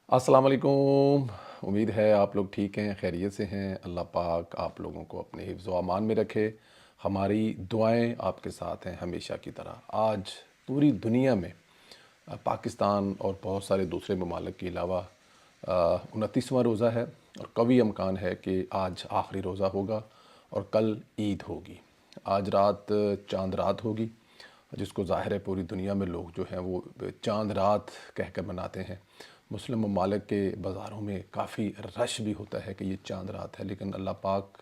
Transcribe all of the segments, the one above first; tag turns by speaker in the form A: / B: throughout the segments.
A: अस्सलाम वालेकुम। उम्मीद है आप लोग ठीक हैं, खैरियत से हैं। अल्लाह पाक आप लोगों को अपने हिफ्ज़ व अमान में रखे। हमारी दुआएं आपके साथ हैं हमेशा की तरह। आज पूरी दुनिया में पाकिस्तान और बहुत सारे दूसरे ममालिक के अलावा 29वां रोज़ा है और कभी अमकान है कि आज आखिरी रोज़ा होगा और कल ईद होगी। आज रात चांद रात होगी, जिसको ज़ाहिर है पूरी दुनिया में लोग जो हैं वो चांद रात कह कर मनाते हैं। मुस्लिम ममालिक के बाज़ारों में काफ़ी रश भी होता है कि ये चांद रात है, लेकिन अल्लाह पाक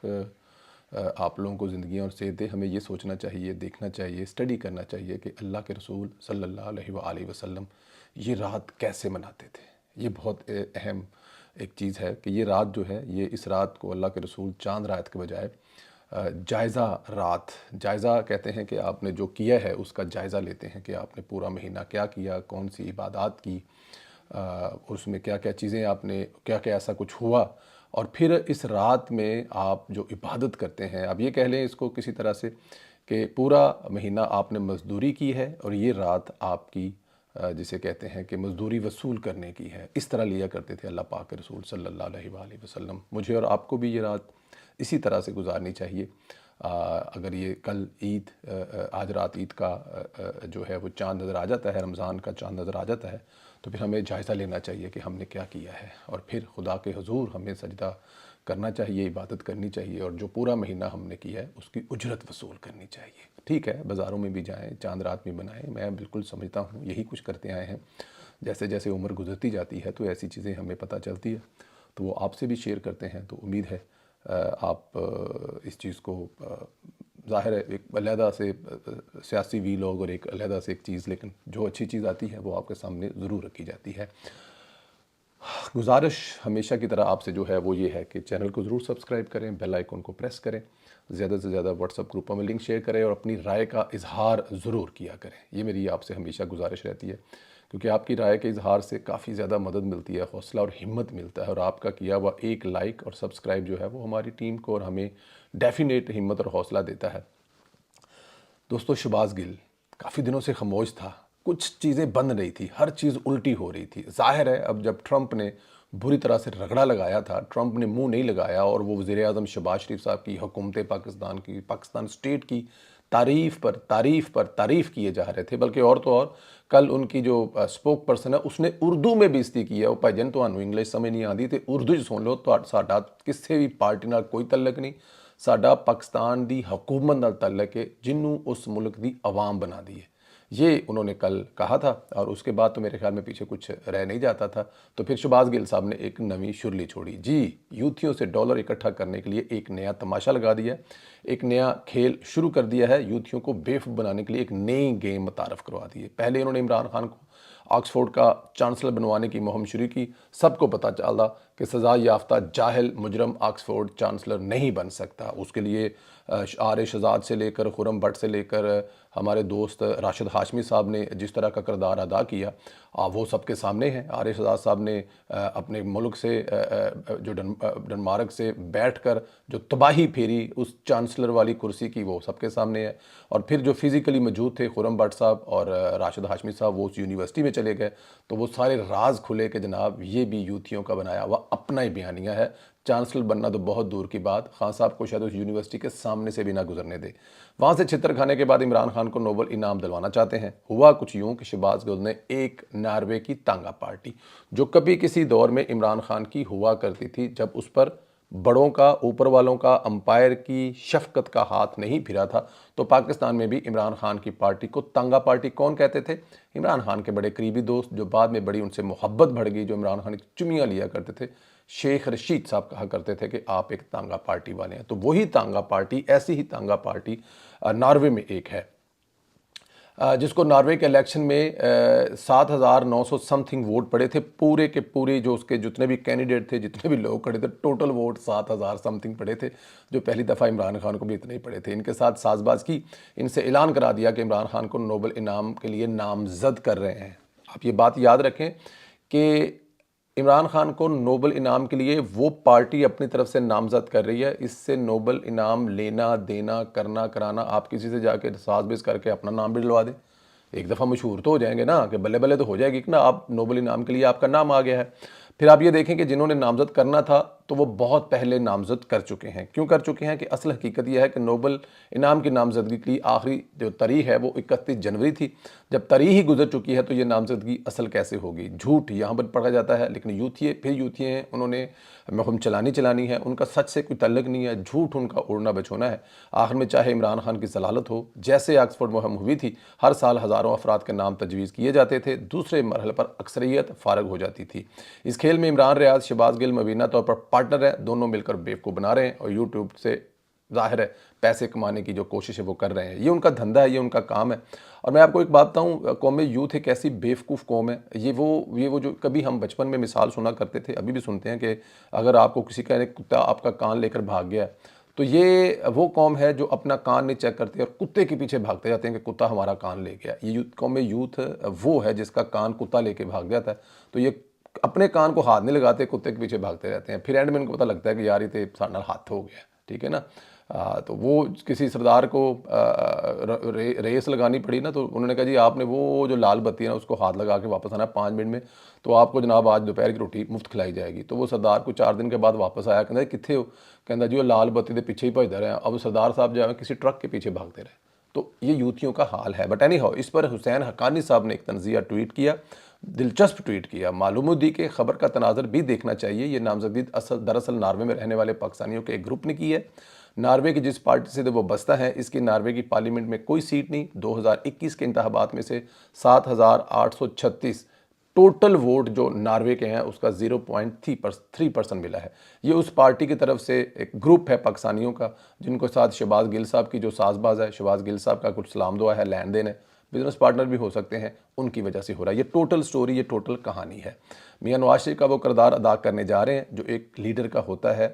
A: आप लोगों को ज़िंदगी और सेहत दे। हमें ये सोचना चाहिए, देखना चाहिए, स्टडी करना चाहिए कि अल्लाह के रसूल सल्लल्लाहु अलैहि वसल्लम ये रात कैसे मनाते थे। ये बहुत अहम एक चीज़ है कि ये रात जो है, ये इस रात को अल्लाह के रसूल चांद रात के बजाय जायज़ा रात, जायज़ा कहते हैं कि आपने जो किया है उसका जायज़ा लेते हैं कि आपने पूरा महीना क्या किया, कौन सी इबादत की, उसमें क्या क्या चीज़ें आपने, क्या क्या ऐसा कुछ हुआ, और फिर इस रात में आप जो इबादत करते हैं, अब ये कह लें इसको किसी तरह से कि पूरा महीना आपने मज़दूरी की है और ये रात आपकी जिसे कहते हैं कि मज़दूरी वसूल करने की है। इस तरह लिया करते थे अल्लाह पाक के रसूल सल्लल्लाहु अलैहि वसल्लम। मुझे और आपको भी ये रात इसी तरह से गुजारनी चाहिए। अगर ये कल ईद, आज रात ईद का जो है वो चाँद नज़र आ जाता है, रमज़ान का चाँद नज़र आ जाता है, तो फिर हमें जायज़ा लेना चाहिए कि हमने क्या किया है और फिर खुदा के हुज़ूर हमें सजदा करना चाहिए, इबादत करनी चाहिए, और जो पूरा महीना हमने किया है उसकी उजरत वसूल करनी चाहिए। ठीक है, बाज़ारों में भी जाएँ, चाँद रात भी बनाएँ, मैं बिल्कुल समझता हूँ, यही कुछ करते आए हैं। जैसे जैसे उम्र गुजरती जाती है तो ऐसी चीज़ें हमें पता चलती है, तो वो आपसे भी शेयर करते हैं। तो उम्मीद है आप इस चीज़ को, ज़ाहिर है एक अलहदा से सियासी वी लोग और एक अलहदा से एक चीज़, लेकिन जो अच्छी चीज़ आती है वो आपके सामने ज़रूर रखी जाती है। गुजारिश हमेशा की तरह आपसे जो है वो ये है कि चैनल को ज़रूर सब्सक्राइब करें, बेल आइकन को प्रेस करें, ज़्यादा से ज़्यादा व्हाट्सअप ग्रुपों में लिंक शेयर करें और अपनी राय का इजहार ज़रूर किया करें। ये मेरी आपसे हमेशा गुजारिश रहती है, क्योंकि आपकी राय के इजहार से काफ़ी ज़्यादा मदद मिलती है, हौसला और हिम्मत मिलता है, और आपका किया हुआ एक लाइक और सब्सक्राइब जो है वो हमारी टीम को और हमें डेफिनेट हिम्मत और हौसला देता है। दोस्तों, शहबाज गिल काफ़ी दिनों से खामोश था, कुछ चीज़ें बंद नहीं थी, हर चीज़ उल्टी हो रही थी। ज़ाहिर है अब जब ट्रंप ने बुरी तरह से रगड़ा लगाया था, ट्रंप ने मुंह नहीं लगाया और वो वज़ीर-ए-आज़म शहबाज शरीफ साहब की हुकूमत पाकिस्तान की, पाकिस्तान स्टेट की तारीफ़ पर तारीफ़ पर तारीफ़ किए जा रहे थे। बल्कि और तो और, कल उनकी जो स्पोक पर्सन है उसने उर्दू में बेइज्जती की है। वो भाईजान तुहानू इंग्लिश समझ नहीं आती तो उर्दू च सुन लो, साडा किसी भी पार्टी नाल कोई तल्लक नहीं, साडा पाकिस्तान दी हुकूमत नाल तल्लक है, जिन्हों उस मुल्क दी अवाम बना दी है। ये उन्होंने कल कहा था और उसके बाद तो मेरे ख्याल में पीछे कुछ रह नहीं जाता था। तो फिर शहबाज गिल साहब ने एक नवी शुरली छोड़ी जी, यूथियों से डॉलर इकट्ठा करने के लिए एक नया तमाशा लगा दिया, एक नया खेल शुरू कर दिया है। यूथियों को बेवकूफ़ बनाने के लिए एक नई गेम मुतारफ़ करवा दी है। पहले इन्होंने इमरान खान को ऑक्सफोर्ड का चांसलर बनवाने की मुहिम शुरू की। सबको पता चला कि सज़ा याफ्ता जाहिल मुजरम ऑक्सफोर्ड चांसलर नहीं बन सकता। उसके लिए आर शहजाद से लेकर खुरम भट्ट से लेकर हमारे दोस्त राशिद हाशमी साहब ने जिस तरह का किरदार अदा किया, वो सबके सामने है। आर शहजाद साहब ने अपने मुल्क से जो डनमार्क से बैठकर जो तबाही फेरी उस चांसलर वाली कुर्सी की, वो सबके सामने है। और फिर जो फिज़िकली मौजूद थे खुरम भट्ट साहब और राशिद हाशमी साहब, वो उस यूनिवर्सिटी में चले गए, तो वो सारे राज खुले कि जनाब ये भी यूथियों का बनाया हुआ अपना ही बयानिया है। चांसलर बनना तो बहुत दूर की बात, खान साहब को शायद उस यूनिवर्सिटी के सामने से भी ना गुजरने दे। वहाँ से छितर खाने के बाद इमरान खान को नोबल इनाम दिलवाना चाहते हैं। हुआ कुछ यूँ कि शहबाज गिल ने एक नॉर्वे की तांगा पार्टी, जो कभी किसी दौर में इमरान खान की हुआ करती थी, जब उस पर बड़ों का, ऊपर वालों का, अंपायर की शफकत का हाथ नहीं फिरा था, तो पाकिस्तान में भी इमरान खान की पार्टी को तांगा पार्टी कौन कहते थे? इमरान खान के बड़े करीबी दोस्त, जो बाद में बड़ी उनसे मोहब्बत बढ़ गई, जो इमरान खान की चुमियाँ लिया करते थे। शेख रशीद साहब कहा करते थे कि आप एक तांगा पार्टी वाले हैं। तो वही तांगा पार्टी, ऐसी ही तांगा पार्टी नॉर्वे में एक है, जिसको नॉर्वे के इलेक्शन में 7,900 समथिंग वोट पड़े थे। पूरे के पूरे जो उसके जितने भी कैंडिडेट थे, जितने भी लोग खड़े थे, टोटल वोट 7,000 समथिंग पड़े थे, जो पहली दफ़ा इमरान खान को भी इतने ही पड़े थे। इनके साथ साजबाज की, इनसे ऐलान करा दिया कि इमरान खान को नोबल इनाम के लिए नामजद कर रहे हैं। आप ये बात याद रखें कि इमरान खान को नोबल इनाम के लिए वो पार्टी अपनी तरफ से नामजद कर रही है। इससे नोबल इनाम लेना देना करना कराना, आप किसी से जाके साजबेज करके अपना नाम भी डलवा दें, एक दफ़ा मशहूर तो हो जाएंगे ना, कि बल्ले बल्ले तो हो जाएगी कि ना, आप नोबल इनाम के लिए आपका नाम आ गया है। फिर आप ये देखें कि जिन्होंने नामज़द करना था तो वो बहुत पहले नामज़द कर चुके हैं। क्यों कर चुके हैं कि असल हकीकत यह है कि नोबल इनाम की नामज़दगी की आखिरी जो तारीख है वो 31 जनवरी थी। जब तारीख ही गुजर चुकी है तो ये नामज़दगी असल कैसे होगी। झूठ यहाँ पर पढ़ा जाता है, लेकिन यूथिए फिर यूथिए हैं, उन्होंने मुहिम चलानी है, उनका सच से कोई तल्लक नहीं है, झूठ उनका उड़ना बचोना है। आखिर में चाहे इमरान खान की जलालत हो, जैसे ऑक्सफोर्ड मुहिम हुई थी, हर साल हज़ारों अफराद के नाम तजवीज़ किए जाते थे, दूसरे मरहले पर अक्सरियत फारग हो जाती थी। इस खेल में इमरान रियाज, शहबाज गिल मुबीना तौर पर पार्टनर हैं, दोनों मिलकर बेवकूफ़ बना रहे हैं और यूट्यूब से ज़ाहिर है पैसे कमाने की जो कोशिश है वो कर रहे हैं। ये उनका धंधा है, ये उनका काम है। और मैं आपको एक बात बताऊँ, कौम यूथ एक ऐसी बेवकूफ़ कौम है। ये वो जो कभी हम बचपन में मिसाल सुना करते थे, अभी भी सुनते हैं कि अगर आपको किसी का एक कुत्ता आपका कान लेकर भाग गया, तो ये वो कौम है जो अपना कान नहीं चेक करती और कुत्ते के पीछे भागते जाते हैं कि कुत्ता हमारा कान ले गया। ये कौम यूथ वो है जिसका कान कुत्ता लेके भाग जाता है। तो ये अपने कान को हाथ नहीं लगाते, कुत्ते के पीछे भागते रहते हैं। फिर एंड में इनको पता लगता है कि यार ये तो साढ़े नाल हाथ हो गया, ठीक है ना। तो वो किसी सरदार को रेस लगानी पड़ी ना, तो उन्होंने कहा जी आपने वो जो लाल बत्ती है ना उसको हाथ लगा के वापस आना 5 मिनट में, तो आपको जनाब आज दोपहर की रोटी मुफ्त खिलाई जाएगी। तो वो सरदार को 4 दिन के बाद वापस आया, कहता कित्थे हो, कहता जी वो लाल बत्ती के पीछे ही भजते रहे। अब सरदार साहब जो है किसी ट्रक के पीछे भागते रहे। तो ये यूथियों का हाल है। बट एनी हाउ, इस पर हुसैन हक्कानी साहब ने एक तंज़िया ट्वीट किया, दिलचस्प ट्वीट किया। मालूम हुई कि खबर का तनाज़र भी देखना चाहिए। ये नामजदगी दरअसल नार्वे में रहने वाले पाकिस्तानियों के एक ग्रुप ने की है। नार्वे की जिस पार्टी से वो बसता है, इसकी नार्वे की पार्लियामेंट में कोई सीट नहीं। 2021 के इंतखाबात में से 7,836 टोटल वोट जो नार्वे के हैं उसका 0.3% मिला है। ये उस पार्टी की तरफ से एक ग्रुप है पाकिस्तानियों का, जिनको साथ शहबाज गिल साहब की जो साजबाज है, शहबाज गिल साहब का कुछ सलाम दुआ है, लेन देन है, बिजनेस पार्टनर भी हो सकते हैं, उनकी वजह से हो रहा है। ये टोटल स्टोरी, ये टोटल कहानी है। मियां नवाज शरीफ का वो किरदार अदा करने जा रहे हैं जो एक लीडर का होता है,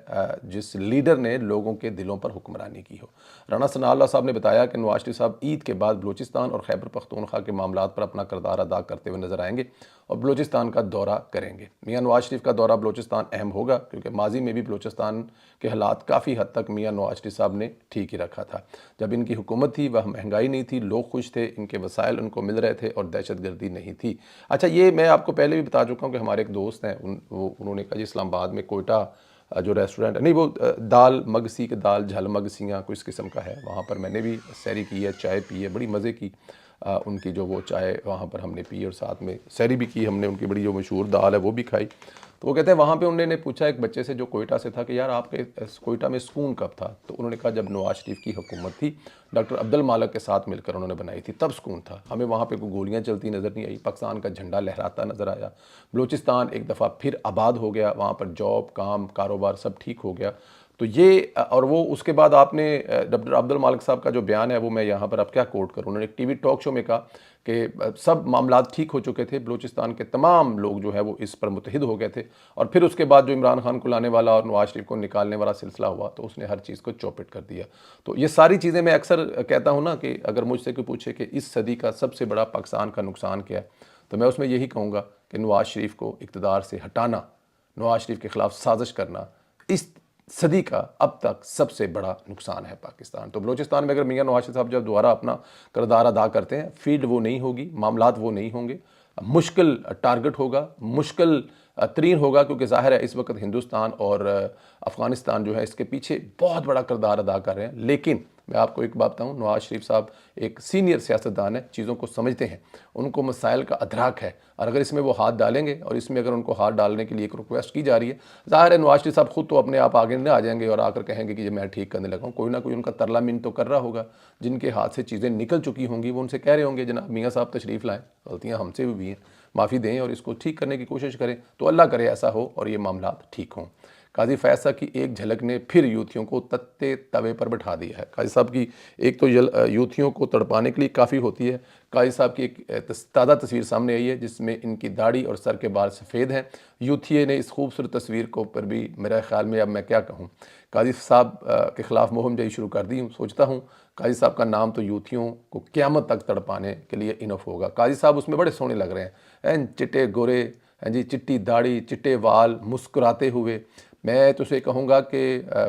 A: जिस लीडर ने लोगों के दिलों पर हुक्मरानी की हो। राना सनाउल्लाह साहब ने बताया कि नवाज शरीफ साहब ईद के बाद बलूचिस्तान और खैबर पख्तूनख्वा के मामलात पर अपना किरदार अदा करते हुए नजर आएंगे और बलूचिस्तान का दौरा करेंगे। मियां नवाज शरीफ का दौरा बलूचिस्तान अहम होगा क्योंकि माजी में भी बलूचिस्तान के हालात काफ़ी हद तक मियां नवाज शरीफ साहब ने ठीक ही रखा था। जब इनकी हुकूमत थी वह महंगाई नहीं थी, लोग खुश थे, इनके वसाइल उनको मिल रहे थे और दहशतगर्दी नहीं थी। अच्छा, ये मैं आपको पहले भी बता चुका हूँ कि हमारे एक दोस्त हैं, उन्होंने कहा जी इस्लामाबाद में कोयटा जो रेस्टोरेंट है, नहीं वो दाल मगसी के दाल झल मगसियाँ कुछ किस्म का है, वहाँ पर मैंने भी सैरी की है, चाय पी है, बड़ी मज़े की उनकी जो वो चाय वहाँ पर हमने पी और साथ में सैरी भी की हमने, उनकी बड़ी जो मशहूर दाल है वो भी खाई। तो वो कहते हैं वहाँ पे उन्होंने पूछा एक बच्चे से जो कोयटा से था कि यार आपके कोयटा में सुकून कब था, तो उन्होंने कहा जब नवाज शरीफ की हुकूमत थी, डॉक्टर अब्दुल मालिक के साथ मिलकर उन्होंने बनाई थी, तब सुकून था। हमें वहाँ पे कोई गोलियाँ चलती नज़र नहीं आई, पाकिस्तान का झंडा लहराता नज़र आया, बलूचिस्तान एक दफ़ा फिर आबाद हो गया, वहाँ पर जॉब काम कारोबार सब ठीक हो गया। तो ये और वो उसके बाद आपने डॉक्टर अब्दुल मालिक साहब का जो बयान है वो मैं यहाँ पर अब क्या कोट करूँ, उन्होंने एक टीवी टॉक शो में कहा कि सब मामला ठीक हो चुके थे, बलूचिस्तान के तमाम लोग जो है वो इस पर मुतहिद हो गए थे। और फिर उसके बाद जो इमरान खान को लाने वाला और नवाज शरीफ को निकालने वाला सिलसिला हुआ तो उसने हर चीज़ को चौपट कर दिया। तो ये सारी चीज़ें मैं अक्सर कहता हूँ ना कि अगर मुझसे कोई पूछे कि इस सदी का सबसे बड़ा पाकिस्तान का नुकसान क्या है, तो मैं उसमें यही कहूँगा कि नवाज शरीफ को इक़्तिदार से हटाना, नवाज शरीफ के ख़िलाफ़ साजिश करना इस सदी का अब तक सबसे बड़ा नुकसान है पाकिस्तान। तो बलूचिस्तान में अगर मियां नवाज शरीफ साहब जब दोबारा अपना किरदार अदा करते हैं, फील्ड वो नहीं होगी, मामलात वो नहीं होंगे, मुश्किल टारगेट होगा, मुश्किल तरीन होगा, क्योंकि ज़ाहिर है इस वक्त हिंदुस्तान और अफ़गानिस्तान जो है इसके पीछे बहुत बड़ा किरदार अदा कर रहे हैं। लेकिन मैं आपको एक बात बताऊँ, नवाज शरीफ साहब एक सीनियर सियासतदान है, चीज़ों को समझते हैं, उनको मसाइल का अदराक है, और अगर इसमें वो हाथ डालेंगे और इसमें अगर उनको हाथ डालने के लिए एक रिक्वेस्ट की जा रही है, ज़ाहिर है नवाज शरीफ साहब खुद तो अपने आप आगे नहीं आ जाएंगे और आकर कहेंगे कि ये मैं ठीक करने लगा हूँ। कोई ना कोई उनका तरला मिन तो कर रहा होगा, जिनके हाथ से चीज़ें निकल चुकी होंगी, वो उनसे कह रहे होंगे जनाब मियाँ साहब तशरीफ़ लाएँ, गलतियाँ हमसे भी हैं, माफ़ी दें और इसको ठीक करने की कोशिश करें। तो अल्लाह करे ऐसा हो और ये मामला ठीक हों। काजी फैज़ की एक झलक ने फिर यूथियों को तत्ते तवे पर बैठा दिया है। काजी साहब की एक तो यूथियों को तड़पाने के लिए काफ़ी होती है। काजी साहब की एक ताज़ा तस्वीर सामने आई है जिसमें इनकी दाढ़ी और सर के बाल सफ़ेद हैं। यूथिये ने इस खूबसूरत तस्वीर को पर भी मेरे ख्याल में अब मैं क्या कहूँ, काजी साहब के ख़िलाफ़ मुहिम जई शुरू कर दी हूँ। सोचता हूँ काजी साहब का नाम तो यूथियों को क़यामत तक तड़पाने के लिए इनफ होगा। काजी साहब उसमें बड़े सोहने लग रहे हैं, चिट्टे गोरे हैं जी, चिट्टी दाढ़ी, चिट्टे वाल, मुस्कुराते हुए। मैं तो उसे कहूँगा कि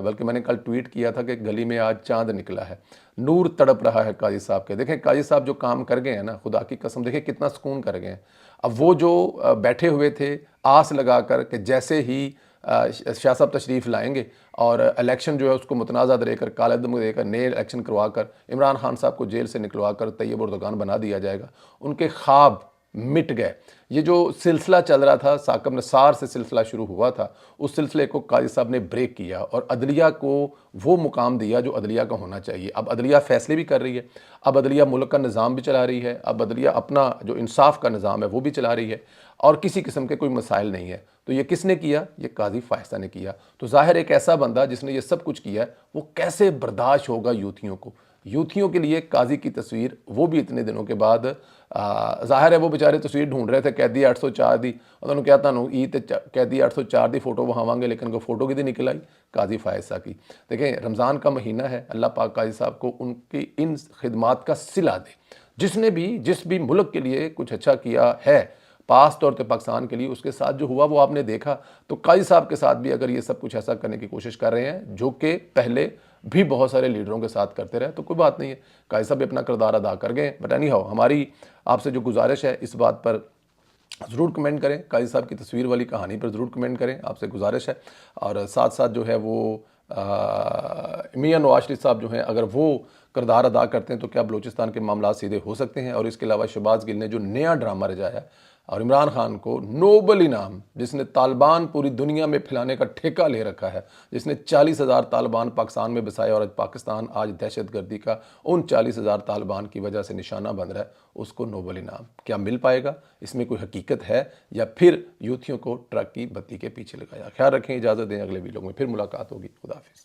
A: बल्कि मैंने कल ट्वीट किया था कि गली में आज चांद निकला है, नूर तड़प रहा है काजी साहब के। देखें काजी साहब जो काम कर गए हैं ना, खुदा की कसम, देखें कितना सुकून कर गए हैं। अब वो जो बैठे हुए थे आस लगाकर कि जैसे ही शाह साहब तशरीफ़ लाएंगे और इलेक्शन जो है उसको मुतनाज़ा देकर कालेदम देकर नए इलेक्शन करवा कर इमरान खान साहब को जेल से निकलवा कर तैयब उर्दगान बना दिया जाएगा, उनके ख्वाब मिट गए। ये जो सिलसिला चल रहा था, साकब नसार से सिलसिला शुरू हुआ था, उस सिलसिले को काजी साहब ने ब्रेक किया और अदलिया को वो मुकाम दिया जो अदलिया का होना चाहिए। अब अदलिया फ़ैसले भी कर रही है, अब अदलिया मुल्क का निज़ाम भी चला रही है, अब अदलिया अपना जो इंसाफ का निज़ाम है वो भी चला रही है और किसी किस्म के कोई मसाइल नहीं है। तो ये किसने किया? ये काजी फ़ायस्ता ने किया। तो ज़ाहिर एक ऐसा बंदा जिसने ये सब कुछ किया है, वो कैसे बर्दाश्त होगा यूथियों को? यूथियों के लिए काजी की तस्वीर, वो भी इतने दिनों के बाद, ज़ाहिर है वो बेचारे तस्वीर ढूंढ रहे थे, कैदी 804 दी, उन्होंने क्या था ई तो कैदी 804 दी फ़ोटो वहांगे, लेकिन वो फ़ोटो की निकल आई काजी फ़ायस्ता की। देखें, रमज़ान का महीना है, अल्लाह पाक काजी साहब को उनकी इन खिदमात का सिला दे। जिसने भी जिस भी मुल्क के लिए कुछ अच्छा किया है पास तौर पर पाकिस्तान के लिए, उसके साथ जो हुआ वो आपने देखा। तो काजी साहब के साथ भी अगर ये सब कुछ ऐसा करने की कोशिश कर रहे हैं जो कि पहले भी बहुत सारे लीडरों के साथ करते रहे, तो कोई बात नहीं है, काजी साहब भी अपना किरदार अदा कर गए। बट एनी हाउ, हमारी आपसे जो गुजारिश है इस बात पर ज़रूर कमेंट करें, काजी साहब की तस्वीर वाली कहानी पर ज़रूर कमेंट करें, आपसे गुजारिश है। और साथ साथ जो है वो मियां नवाज शरीफ साहब जो हैं, अगर वो किरदार अदा करते हैं तो क्या बलूचिस्तान के मामला सीधे हो सकते हैं। और इसके अलावा शहबाज गिल ने जो नया ड्रामा रचाया और इमरान खान को नोबल इनाम, जिसने तालिबान पूरी दुनिया में फैलाने का ठेका ले रखा है, जिसने 40,000 तालिबान पाकिस्तान में बसाए और पाकिस्तान आज दहशतगर्दी का उन 40,000 तालिबान की वजह से निशाना बन रहा है, उसको नोबल इनाम क्या मिल पाएगा? इसमें कोई हकीकत है या फिर यूथियों को ट्रक की बत्ती के पीछे लगाया? ख्याल रखें, इजाज़त दें, अगले वीडियो में फिर मुलाकात होगी। खुदा हाफिज़।